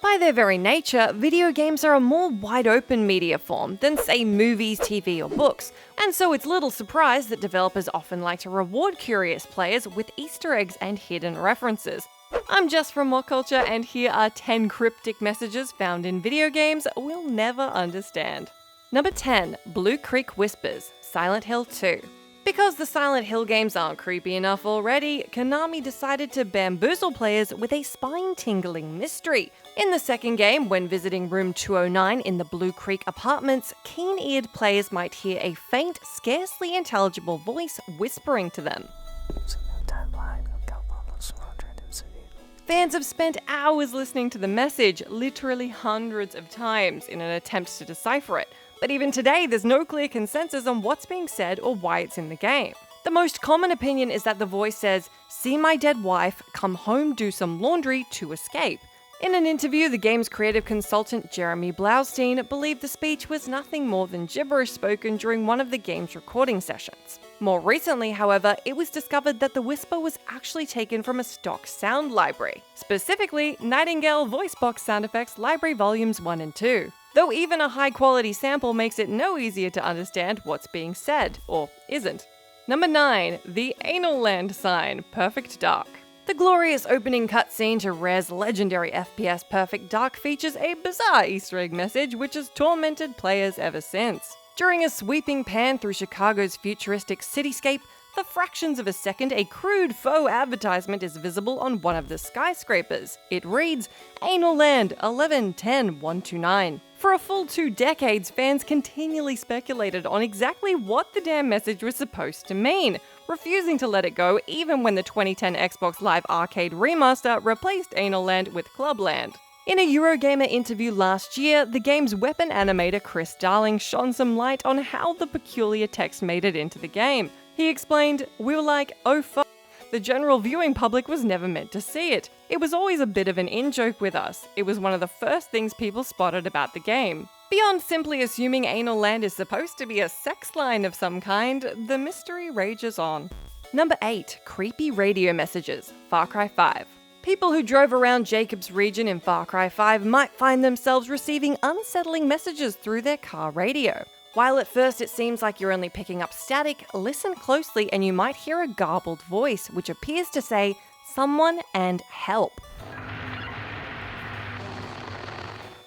By their very nature, video games are a more wide-open media form than, say, movies, TV, or books, and so it's little surprise that developers often like to reward curious players with Easter eggs and hidden references. I'm Jess from WhatCulture, and here are 10 cryptic messages found in video games we'll never understand. Number 10. Blue Creek Whispers, Silent Hill 2. Because the Silent Hill games aren't creepy enough already, Konami decided to bamboozle players with a spine-tingling mystery. In the second game, when visiting room 209 in the Blue Creek apartments, keen-eared players might hear a faint, scarcely intelligible voice whispering to them. Fans have spent hours listening to the message, literally hundreds of times, in an attempt to decipher it. But even today, there's no clear consensus on what's being said or why it's in the game. The most common opinion is that the voice says, "See my dead wife, come home, do some laundry to escape." In an interview, the game's creative consultant Jeremy Blaustein believed the speech was nothing more than gibberish spoken during one of the game's recording sessions. More recently, however, it was discovered that the whisper was actually taken from a stock sound library, specifically Nightingale Voice Box Sound Effects Library Volumes 1 and 2. Though even a high-quality sample makes it no easier to understand what's being said, or isn't. Number 9. The Anal Land sign, Perfect Dark. The glorious opening cutscene to Rare's legendary FPS Perfect Dark features a bizarre Easter egg message which has tormented players ever since. During a sweeping pan through Chicago's futuristic cityscape, for fractions of a second, a crude faux advertisement is visible on one of the skyscrapers. It reads, Anal Land 11-10-129. For a full 2 decades, fans continually speculated on exactly what the damn message was supposed to mean, refusing to let it go even when the 2010 Xbox Live Arcade remaster replaced Anal Land with Clubland. In a Eurogamer interview last year, the game's weapon animator Chris Darling shone some light on how the peculiar text made it into the game. He explained, "We were like, oh fuck, the general viewing public was never meant to see it. It was always a bit of an in-joke with us. It was one of the first things people spotted about the game." Beyond simply assuming Anal Land is supposed to be a sex line of some kind, the mystery rages on. Number 8. Creepy radio messages, Far Cry 5. People who drove around Jacob's region in Far Cry 5 might find themselves receiving unsettling messages through their car radio. While at first it seems like you're only picking up static, listen closely and you might hear a garbled voice which appears to say, "Someone and help."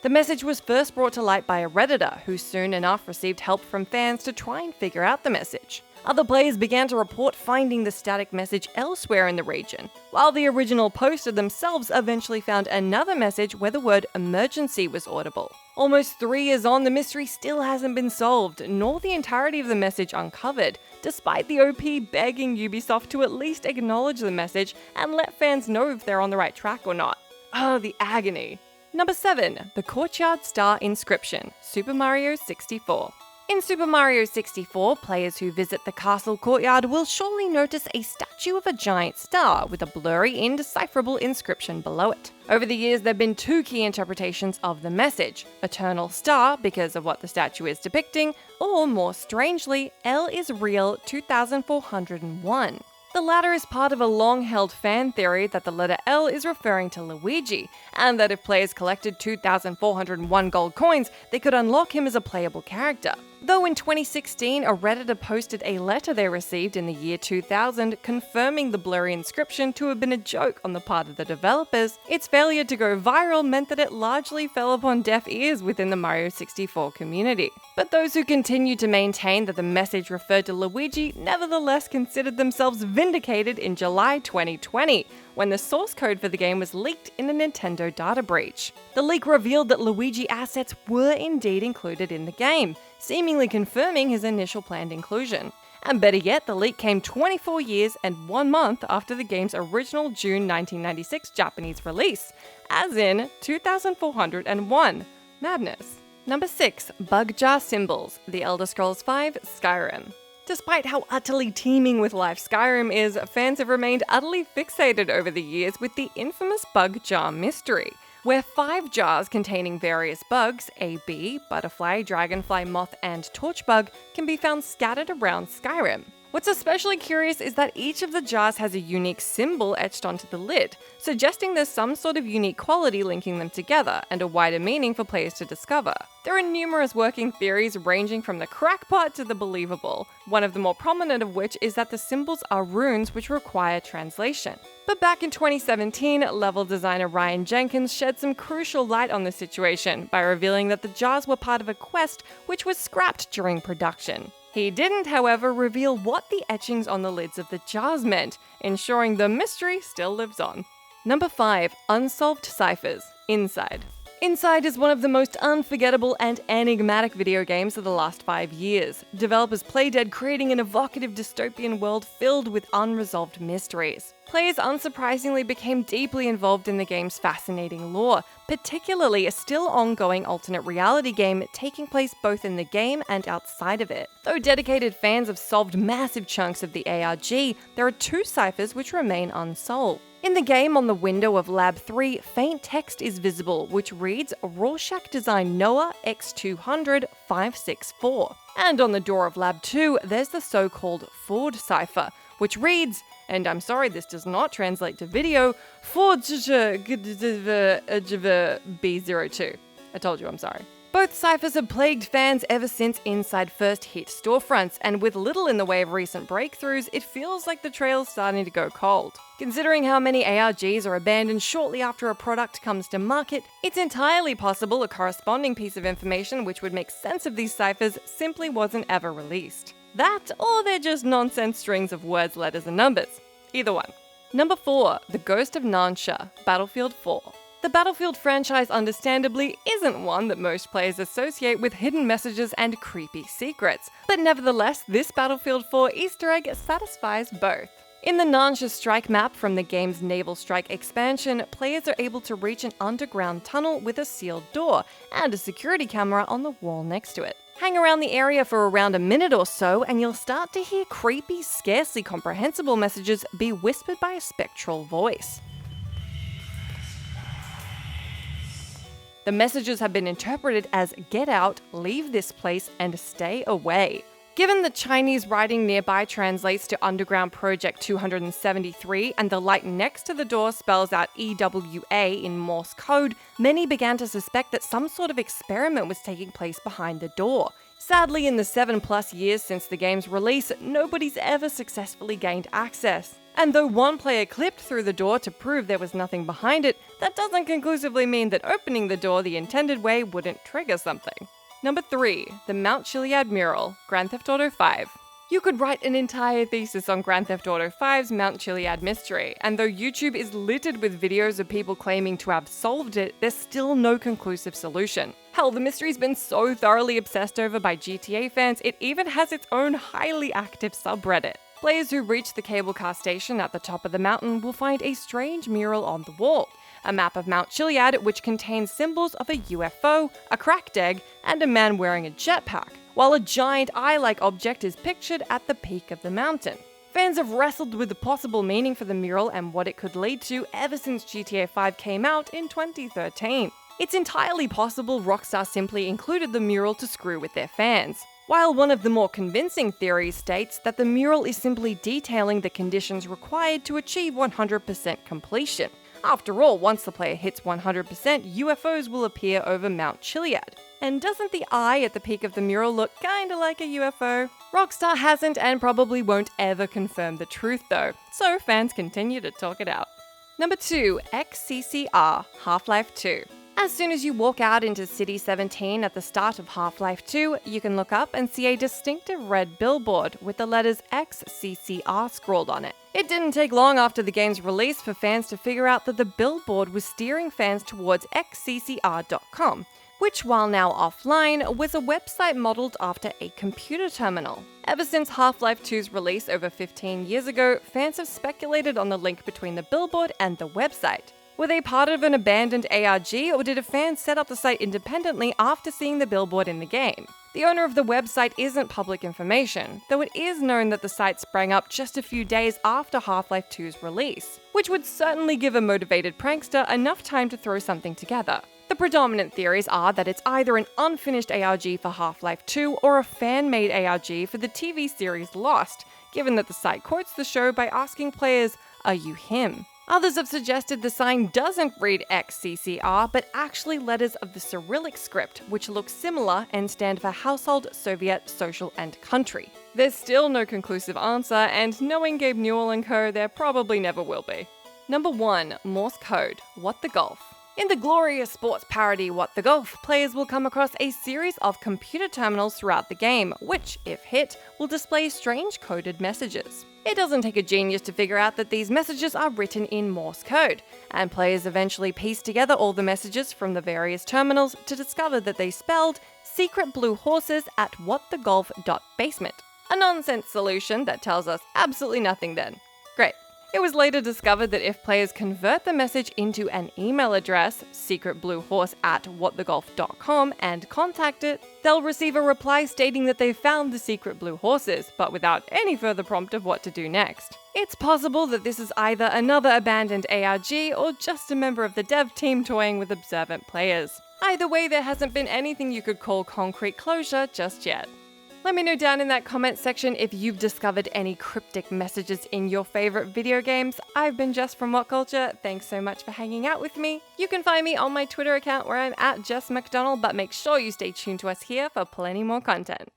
The message was first brought to light by a Redditor, who soon enough received help from fans to try and figure out the message. Other players began to report finding the static message elsewhere in the region, while the original poster themselves eventually found another message where the word emergency was audible. Almost 3 years on, the mystery still hasn't been solved, nor the entirety of the message uncovered, despite the OP begging Ubisoft to at least acknowledge the message and let fans know if they're on the right track or not. Oh, the agony. Number 7. The Courtyard Star Inscription, Super Mario 64. In Super Mario 64, players who visit the castle courtyard will surely notice a statue of a giant star with a blurry, indecipherable inscription below it. Over the years, there have been 2 key interpretations of the message: Eternal Star, because of what the statue is depicting, or more strangely, L is real 2401. The latter is part of a long-held fan theory that the letter L is referring to Luigi, and that if players collected 2,401 gold coins, they could unlock him as a playable character. Though in 2016, a Redditor posted a letter they received in the year 2000 confirming the blurry inscription to have been a joke on the part of the developers, its failure to go viral meant that it largely fell upon deaf ears within the Mario 64 community. But those who continued to maintain that the message referred to Luigi nevertheless considered themselves vindicated in July 2020, when the source code for the game was leaked in a Nintendo data breach. The leak revealed that Luigi assets were indeed included in the game, seemingly confirming his initial planned inclusion. And better yet, the leak came 24 years and 1 month after the game's original June 1996 Japanese release, as in 2401. Madness. Number 6. Bug Jar Symbols, The Elder Scrolls V: Skyrim. Despite how utterly teeming with life Skyrim is, fans have remained utterly fixated over the years with the infamous bug jar mystery, where 5 jars containing various bugs, a bee, butterfly, dragonfly, moth, and torchbug, can be found scattered around Skyrim. What's especially curious is that each of the jars has a unique symbol etched onto the lid, suggesting there's some sort of unique quality linking them together and a wider meaning for players to discover. There are numerous working theories ranging from the crackpot to the believable, one of the more prominent of which is that the symbols are runes which require translation. But back in 2017, level designer Ryan Jenkins shed some crucial light on the situation by revealing that the jars were part of a quest which was scrapped during production. He didn't, however, reveal what the etchings on the lids of the jars meant, ensuring the mystery still lives on. Number 5. Unsolved Ciphers. Inside. Inside is one of the most unforgettable and enigmatic video games of the last 5 years. Developers Playdead creating an evocative dystopian world filled with unresolved mysteries. Players unsurprisingly became deeply involved in the game's fascinating lore, particularly a still ongoing alternate reality game taking place both in the game and outside of it. Though dedicated fans have solved massive chunks of the ARG, there are 2 ciphers which remain unsolved. In the game, on the window of Lab 3, faint text is visible, which reads Rorschach Design Noah X200 564. And on the door of Lab 2, there's the so-called Ford cipher, which reads, and I'm sorry this does not translate to video, Ford B02. I told you I'm sorry. Both ciphers have plagued fans ever since Inside first hit storefronts, and with little in the way of recent breakthroughs, it feels like the trail's starting to go cold. Considering how many ARGs are abandoned shortly after a product comes to market, it's entirely possible a corresponding piece of information which would make sense of these ciphers simply wasn't ever released. That, or they're just nonsense strings of words, letters, and numbers. Either one. Number 4. The Ghost of NANSHA, Battlefield 4. The Battlefield franchise understandably isn't one that most players associate with hidden messages and creepy secrets, but nevertheless, this Battlefield 4 Easter egg satisfies both. In the NANSHA strike map from the game's Naval Strike expansion, players are able to reach an underground tunnel with a sealed door and a security camera on the wall next to it. Hang around the area for around a minute or so and you'll start to hear creepy, scarcely comprehensible messages be whispered by a spectral voice. The messages have been interpreted as "get out, leave this place, and stay away." Given the Chinese writing nearby translates to Underground Project 273 and the light next to the door spells out EWA in Morse code, many began to suspect that some sort of experiment was taking place behind the door. Sadly, in the 7+ years since the game's release, nobody's ever successfully gained access. And though one player clipped through the door to prove there was nothing behind it, that doesn't conclusively mean that opening the door the intended way wouldn't trigger something. Number 3. The Mount Chiliad Mural, Grand Theft Auto 5. You could write an entire thesis on Grand Theft Auto 5's Mount Chiliad mystery, and though YouTube is littered with videos of people claiming to have solved it, there's still no conclusive solution. Hell, the mystery's been so thoroughly obsessed over by GTA fans, it even has its own highly active subreddit. Players who reach the cable car station at the top of the mountain will find a strange mural on the wall. A map of Mount Chiliad which contains symbols of a UFO, a cracked egg, and a man wearing a jetpack, while a giant eye-like object is pictured at the peak of the mountain. Fans have wrestled with the possible meaning for the mural and what it could lead to ever since GTA 5 came out in 2013. It's entirely possible Rockstar simply included the mural to screw with their fans, while one of the more convincing theories states that the mural is simply detailing the conditions required to achieve 100% completion. After all, once the player hits 100%, UFOs will appear over Mount Chiliad. And doesn't the eye at the peak of the mural look kinda like a UFO? Rockstar hasn't and probably won't ever confirm the truth though, so fans continue to talk it out. Number 2. XCCR, Half-Life 2. As soon as you walk out into City 17 at the start of Half-Life 2, you can look up and see a distinctive red billboard with the letters XCCR scrawled on it. It didn't take long after the game's release for fans to figure out that the billboard was steering fans towards XCCR.com, which, while now offline, was a website modeled after a computer terminal. Ever since Half-Life 2's release over 15 years ago, fans have speculated on the link between the billboard and the website. Were they part of an abandoned ARG, or did a fan set up the site independently after seeing the billboard in the game? The owner of the website isn't public information, though it is known that the site sprang up just a few days after Half-Life 2's release, which would certainly give a motivated prankster enough time to throw something together. The predominant theories are that it's either an unfinished ARG for Half-Life 2 or a fan-made ARG for the TV series Lost, given that the site quotes the show by asking players, "Are you him?" Others have suggested the sign doesn't read XCCR, but actually letters of the Cyrillic script, which look similar and stand for Household, Soviet, Social, and Country. There's still no conclusive answer, and knowing Gabe Newell and co, there probably never will be. Number 1. Morse code. What the Golf. In the glorious sports parody What the Golf, players will come across a series of computer terminals throughout the game, which, if hit, will display strange coded messages. It doesn't take a genius to figure out that these messages are written in Morse code, and players eventually piece together all the messages from the various terminals to discover that they spelled secret blue horses at whatthegolf.basement. A nonsense solution that tells us absolutely nothing then. Great. It was later discovered that if players convert the message into an email address, secretbluehorse@whatthegolf.com, and contact it, they'll receive a reply stating that they've found the secret blue horses, but without any further prompt of what to do next. It's possible that this is either another abandoned ARG or just a member of the dev team toying with observant players. Either way, there hasn't been anything you could call concrete closure just yet. Let me know down in that comment section if you've discovered any cryptic messages in your favorite video games. I've been Jess from WhatCulture. Thanks so much for hanging out with me. You can find me on my Twitter account where I'm at Jess McDonald, but make sure you stay tuned to us here for plenty more content.